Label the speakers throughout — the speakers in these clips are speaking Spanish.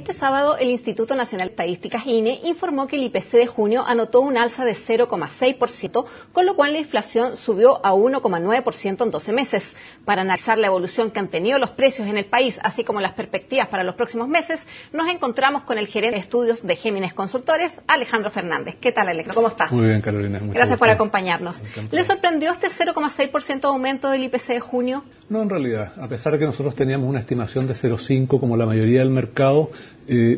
Speaker 1: Este sábado, el Instituto Nacional de Estadísticas, INE, informó que el IPC de junio anotó un alza de 0,6%, con lo cual la inflación subió a 1,9% en 12 meses. Para analizar la evolución que han tenido los precios en el país, así como las perspectivas para los próximos meses, nos encontramos con el gerente de estudios de Géminis Consultores, Alejandro Fernández. ¿Qué tal, Alejandro? ¿Cómo está?
Speaker 2: Muy bien, Carolina.
Speaker 1: Gracias por acompañarnos. ¿Le sorprendió este 0,6% de aumento del IPC de junio?
Speaker 2: No, en realidad, a pesar de que nosotros teníamos una estimación de 0,5 como la mayoría del mercado,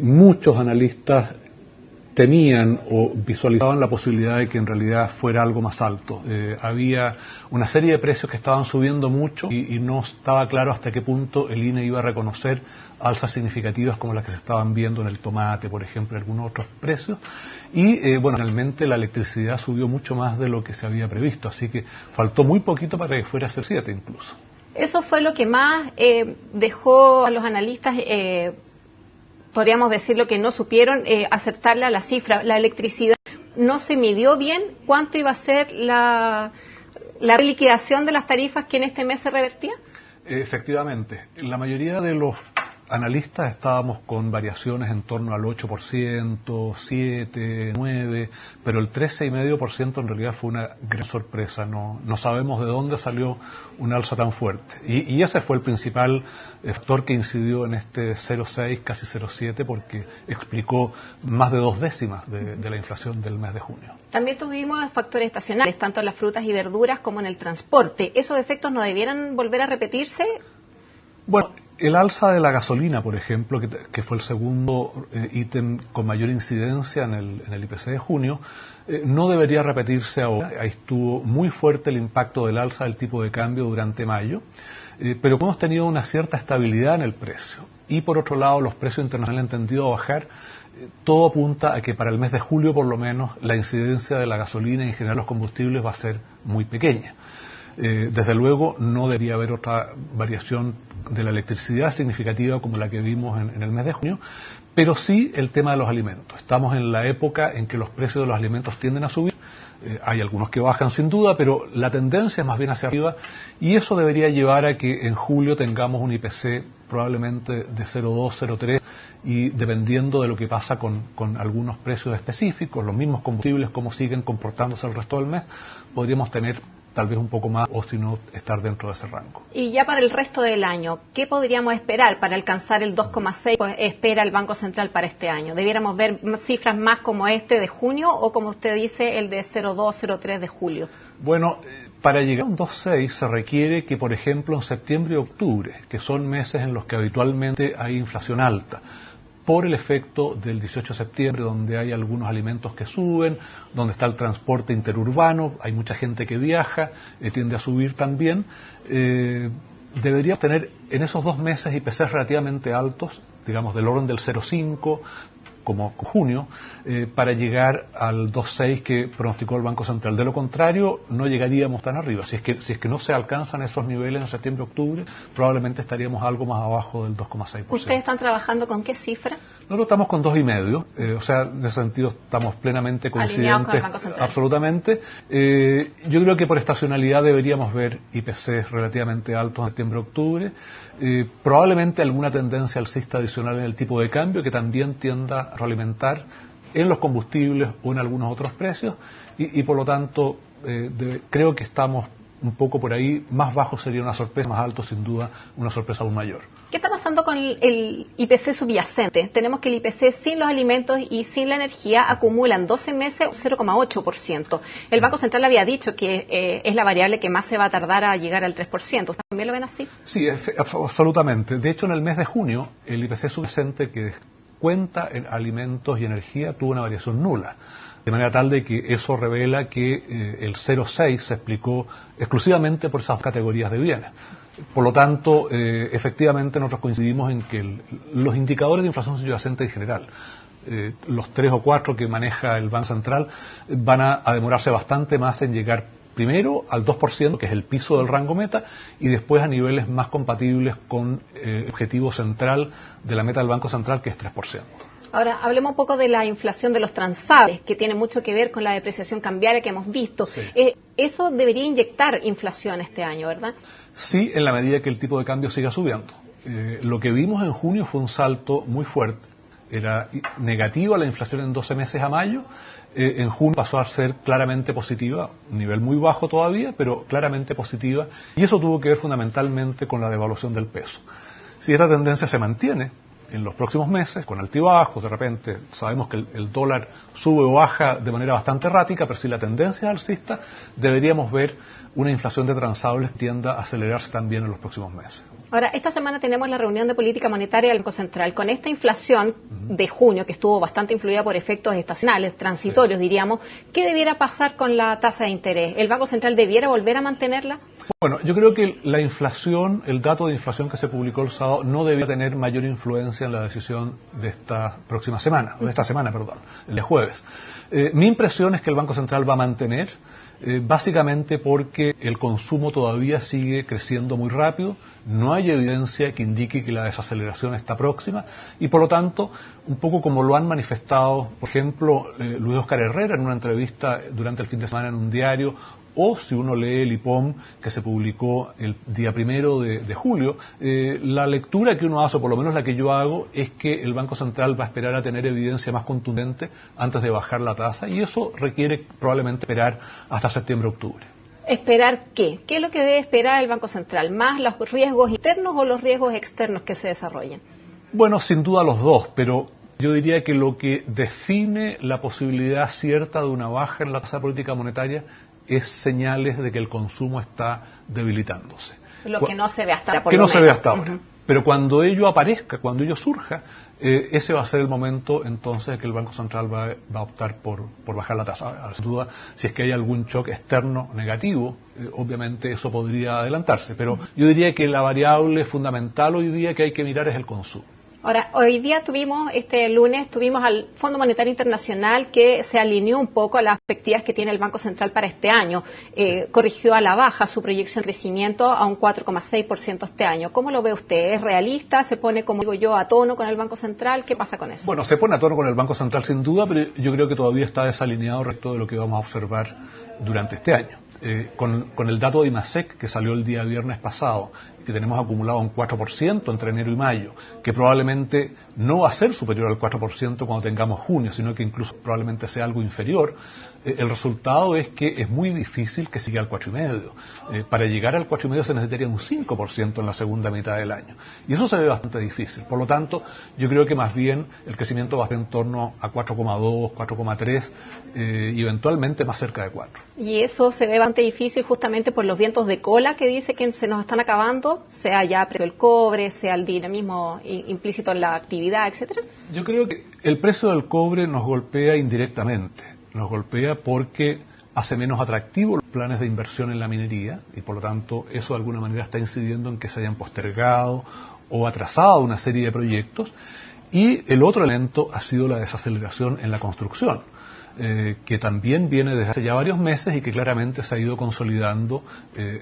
Speaker 2: muchos analistas temían o visualizaban la posibilidad de que en realidad fuera algo más alto. Había una serie de precios que estaban subiendo mucho y no estaba claro hasta qué punto el INE iba a reconocer alzas significativas como las que se estaban viendo en el tomate, por ejemplo, en algunos otros precios. Y bueno, finalmente la electricidad subió mucho más de lo que se había previsto, así que faltó muy poquito para que fuera a ser 7 incluso.
Speaker 1: Eso fue lo que más dejó a los analistas, podríamos decirlo, que no supieron acertarle a la cifra. La electricidad no se midió bien cuánto iba a ser la liquidación de las tarifas que en este mes se revertía.
Speaker 2: Efectivamente, la mayoría de los analistas estábamos con variaciones en torno al 8%, 7, 9, pero el 13,5% en realidad fue una gran sorpresa. No sabemos de dónde salió un alza tan fuerte. Y ese fue el principal factor que incidió en este 0,6, casi 0,7, porque explicó más de 2 décimas de la inflación del mes de junio.
Speaker 1: También tuvimos factores estacionales, tanto en las frutas y verduras como en el transporte. ¿Esos efectos no debieran volver a repetirse?
Speaker 2: Bueno, el alza de la gasolina, por ejemplo, que fue el segundo ítem con mayor incidencia en el IPC de junio, no debería repetirse ahora. Ahí estuvo muy fuerte el impacto del alza del tipo de cambio durante mayo, pero hemos tenido una cierta estabilidad en el precio. Y por otro lado, los precios internacionales han tendido a bajar. Todo apunta a que para el mes de julio, por lo menos, la incidencia de la gasolina y en general los combustibles va a ser muy pequeña. Desde luego no debería haber otra variación de la electricidad significativa como la que vimos en el mes de junio, pero sí el tema de los alimentos. Estamos en la época en que los precios de los alimentos tienden a subir. Hay algunos que bajan sin duda, pero la tendencia es más bien hacia arriba y eso debería llevar a que en julio tengamos un IPC probablemente de 0,2, 0,3 y dependiendo de lo que pasa con algunos precios específicos, los mismos combustibles, cómo siguen comportándose el resto del mes, podríamos tener tal vez un poco más o si no estar dentro de ese rango.
Speaker 1: Y ya para el resto del año, ¿qué podríamos esperar para alcanzar el 2,6 que espera el Banco Central para este año? ¿Debiéramos ver cifras más como este de junio o como usted dice el de 0,2, 0,3 de julio?
Speaker 2: Bueno, para llegar a un 2,6 se requiere que, por ejemplo, en septiembre y octubre, que son meses en los que habitualmente hay inflación alta, por el efecto del 18 de septiembre, donde hay algunos alimentos que suben, donde está el transporte interurbano, hay mucha gente que viaja, tiende a subir también, debería tener en esos 2 meses IPCs relativamente altos, digamos del orden del 0,5, como junio, para llegar al 2,6 que pronosticó el Banco Central. De lo contrario, no llegaríamos tan arriba. Si es que no se alcanzan esos niveles en septiembre-octubre, probablemente estaríamos algo más abajo del 2,6%.
Speaker 1: ¿Ustedes están trabajando con qué cifra?
Speaker 2: Nosotros estamos con 2,5, o sea, en ese sentido estamos plenamente coincidentes.
Speaker 1: Con el Banco Central.
Speaker 2: Absolutamente. Yo creo que por estacionalidad deberíamos ver IPCs relativamente altos en septiembre-octubre, probablemente alguna tendencia alcista adicional en el tipo de cambio que también tienda a realimentar en los combustibles o en algunos otros precios y por lo tanto creo que estamos un poco por ahí, más bajo sería una sorpresa, más alto sin duda una sorpresa aún mayor.
Speaker 1: ¿Qué está pasando con el IPC subyacente? Tenemos que el IPC sin los alimentos y sin la energía acumula en 12 meses 0,8%. El Banco Central había dicho que es la variable que más se va a tardar a llegar al 3%. ¿Ustedes también lo ven así?
Speaker 2: Sí, absolutamente. De hecho, en el mes de junio, el IPC subyacente que cuenta en alimentos y energía tuvo una variación nula. De manera tal de que eso revela que el 0,6 se explicó exclusivamente por esas categorías de bienes. Por lo tanto, efectivamente nosotros coincidimos en que los indicadores de inflación subyacente en general, los 3 o 4 que maneja el Banco Central, van a demorarse bastante más en llegar primero al 2%, que es el piso del rango meta, y después a niveles más compatibles con el objetivo central de la meta del Banco Central, que es 3%.
Speaker 1: Ahora, hablemos un poco de la inflación de los transables, que tiene mucho que ver con la depreciación cambiaria que hemos visto. Sí. Eso debería inyectar inflación este año, ¿verdad?
Speaker 2: Sí, en la medida que el tipo de cambio siga subiendo. Lo que vimos en junio fue un salto muy fuerte. era negativa la inflación en 12 meses a mayo. En junio pasó a ser claramente positiva, un nivel muy bajo todavía, pero claramente positiva, y eso tuvo que ver fundamentalmente con la devaluación del peso. Si esta tendencia se mantiene en los próximos meses, con altibajos, de repente sabemos que el dólar sube o baja de manera bastante errática, pero si la tendencia es alcista, deberíamos ver una inflación de transables que tienda a acelerarse también en los próximos meses.
Speaker 1: Ahora, esta semana tenemos la reunión de política monetaria del Banco Central. Con esta inflación de junio, que estuvo bastante influida por efectos estacionales, transitorios, diríamos, ¿qué debiera pasar con la tasa de interés? ¿El Banco Central debiera volver a mantenerla?
Speaker 2: Bueno, yo creo que la inflación, el dato de inflación que se publicó el sábado, no debía tener mayor influencia en la decisión de esta próxima semana, o de esta semana, perdón, el de jueves. Mi impresión es que el Banco Central va a mantener, básicamente porque el consumo todavía sigue creciendo muy rápido, no hay evidencia que indique que la desaceleración está próxima y por lo tanto, un poco como lo han manifestado, por ejemplo, Luis Oscar Herrera en una entrevista durante el fin de semana en un diario, o si uno lee el IPOM que se publicó el día 1 de julio, la lectura que uno hace, o por lo menos la que yo hago, es que el Banco Central va a esperar a tener evidencia más contundente antes de bajar la tasa y eso requiere probablemente esperar hasta septiembre-octubre.
Speaker 1: ¿Esperar qué? ¿Qué es lo que debe esperar el Banco Central? ¿Más los riesgos internos o los riesgos externos que se desarrollen?
Speaker 2: Bueno, sin duda los dos, pero yo diría que lo que define la posibilidad cierta de una baja en la tasa de política monetaria es señales de que el consumo está debilitándose.
Speaker 1: Lo que no se ve hasta ahora.
Speaker 2: Que no se ve hasta ahora. Pero cuando ello aparezca, cuando ello surja, ese va a ser el momento entonces que el Banco Central va a optar por bajar la tasa. Sin duda, si es que hay algún shock externo negativo, obviamente eso podría adelantarse. Pero yo diría que la variable fundamental hoy día que hay que mirar es el consumo.
Speaker 1: Ahora, hoy día este lunes tuvimos al Fondo Monetario Internacional que se alineó un poco a las perspectivas que tiene el Banco Central para este año. Corrigió a la baja su proyección de crecimiento a un 4,6% este año. ¿Cómo lo ve usted? ¿Es realista? ¿Se pone, como digo yo, a tono con el Banco Central? ¿Qué pasa con eso?
Speaker 2: Bueno, se pone a tono con el Banco Central sin duda, pero yo creo que todavía está desalineado respecto de lo que vamos a observar durante este año. Con el dato de IMASEC que salió el día viernes pasado, que tenemos acumulado un 4% entre enero y mayo, que probablemente no va a ser superior al 4% cuando tengamos junio, sino que incluso probablemente sea algo inferior, el resultado es que es muy difícil que siga al 4,5%. Para llegar al 4,5% se necesitaría un 5% en la segunda mitad del año. Y eso se ve bastante difícil. Por lo tanto, yo creo que más bien el crecimiento va a ser en torno a 4,2, 4,3 y eventualmente más cerca de 4.
Speaker 1: Y eso se ve bastante difícil justamente por los vientos de cola que dice que se nos están acabando, sea ya precio del cobre, sea el dinamismo implícito en la actividad, etcétera.
Speaker 2: Yo creo que el precio del cobre nos golpea indirectamente. Nos golpea porque hace menos atractivos los planes de inversión en la minería y por lo tanto eso de alguna manera está incidiendo en que se hayan postergado o atrasado una serie de proyectos. Y el otro elemento ha sido la desaceleración en la construcción, que también viene desde hace ya varios meses y que claramente se ha ido consolidando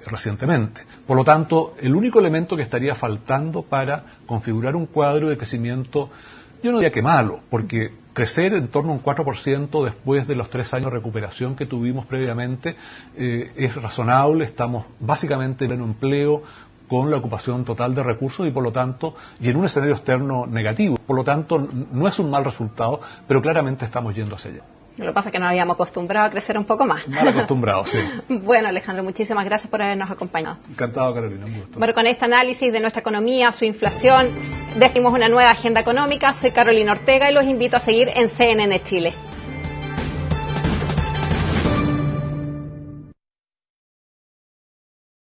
Speaker 2: recientemente. Por lo tanto, el único elemento que estaría faltando para configurar un cuadro de crecimiento, yo no diría que malo, porque crecer en torno a un 4% después de los 3 años de recuperación que tuvimos previamente es razonable, estamos básicamente en pleno empleo, con la ocupación total de recursos y por lo tanto, y en un escenario externo negativo. Por lo tanto, no es un mal resultado, pero claramente estamos yendo hacia allá.
Speaker 1: Lo que pasa es que nos habíamos acostumbrado a crecer un poco más.
Speaker 2: Mal acostumbrado, sí.
Speaker 1: Bueno, Alejandro, muchísimas gracias por habernos acompañado.
Speaker 2: Encantado, Carolina, un gusto.
Speaker 1: Bueno, con este análisis de nuestra economía, su inflación, definimos una nueva agenda económica. Soy Carolina Ortega y los invito a seguir en CNN Chile.